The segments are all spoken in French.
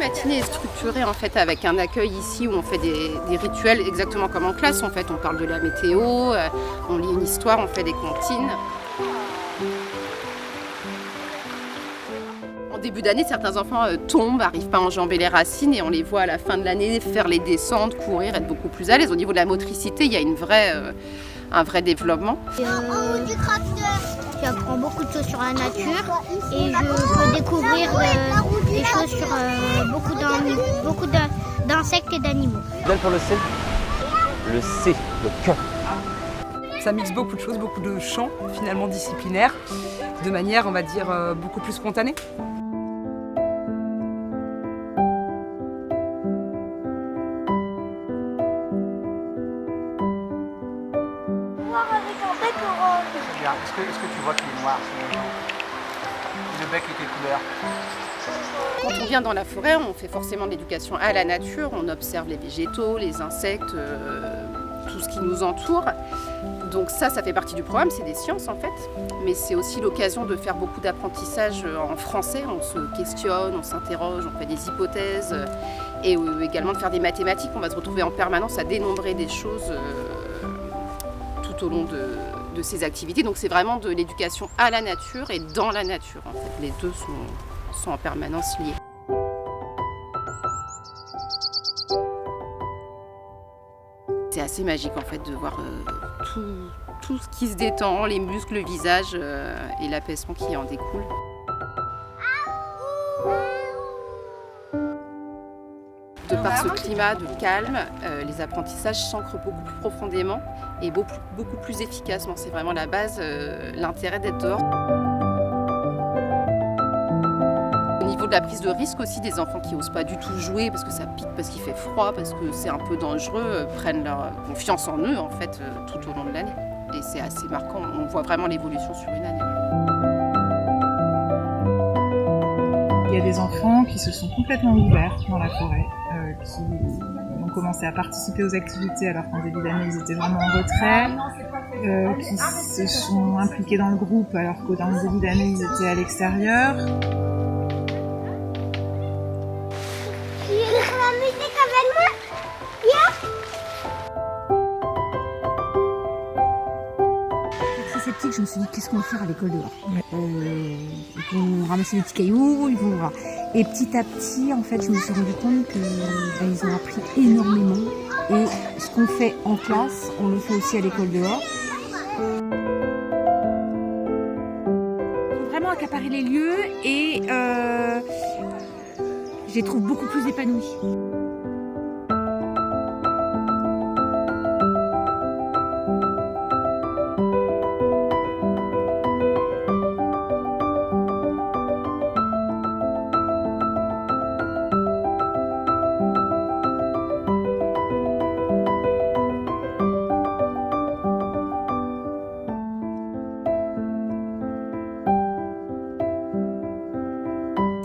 matinée est structurée en fait avec un accueil ici où on fait des rituels exactement comme en classe. En fait, on parle de la météo, on lit une histoire, on fait des comptines. En début d'année, certains enfants tombent, n'arrivent pas à enjamber les racines et on les voit à la fin de l'année faire les descentes, courir, être beaucoup plus à l'aise. Au niveau de la motricité, il y a un vrai développement. Tu apprends beaucoup de choses sur la nature et je peux découvrir des choses sur beaucoup d'insectes et d'animaux. Donne pour le C. Le C, le cœur. Ça mixe beaucoup de choses, beaucoup de chants finalement disciplinaires, de manière, on va dire, beaucoup plus spontanée. Noir avec un bec orange. Est-ce que tu vois qu'il est noir? Le bec est quelle couleur? Quand on vient dans la forêt, on fait forcément de l'éducation à la nature, on observe les végétaux, les insectes, tout ce qui nous entoure. Donc ça fait partie du programme, c'est des sciences en fait. Mais c'est aussi l'occasion de faire beaucoup d'apprentissage en français. On se questionne, on s'interroge, on fait des hypothèses. Et également de faire des mathématiques. On va se retrouver en permanence à dénombrer des choses tout au long de ces activités. Donc c'est vraiment de l'éducation à la nature et dans la nature. En fait. Les deux sont en permanence liés. C'est assez magique en fait de voir tout ce qui se détend, les muscles, le visage et l'apaisement qui en découle. De par ce climat de calme, les apprentissages s'ancrent beaucoup plus profondément et beaucoup plus efficacement. C'est vraiment la base, l'intérêt d'être dehors. Au niveau de la prise de risque aussi, des enfants qui n'osent pas du tout jouer parce que ça pique, parce qu'il fait froid, parce que c'est un peu dangereux, prennent leur confiance en eux en fait tout au long de l'année. Et c'est assez marquant, on voit vraiment l'évolution sur une année. Il y a des enfants qui se sont complètement ouverts dans la forêt, qui ont commencé à participer aux activités alors qu'en début d'année ils étaient vraiment en retrait, qui se sont impliqués dans le groupe alors qu'au début d'année ils étaient à l'extérieur. Sceptique, je me suis dit qu'est-ce qu'on va faire à l'école dehors. Ils vont ramasser des petits cailloux, ils vont voir. Et petit à petit, en fait, je me suis rendu compte qu'ils ont appris énormément. Et ce qu'on fait en classe, on le fait aussi à l'école dehors. Ils ont vraiment accaparé les lieux et je les trouve beaucoup plus épanouis.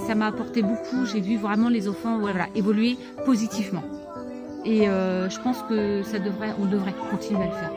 Ça m'a apporté beaucoup, j'ai vu vraiment les enfants évoluer positivement. Et je pense que on devrait continuer à le faire.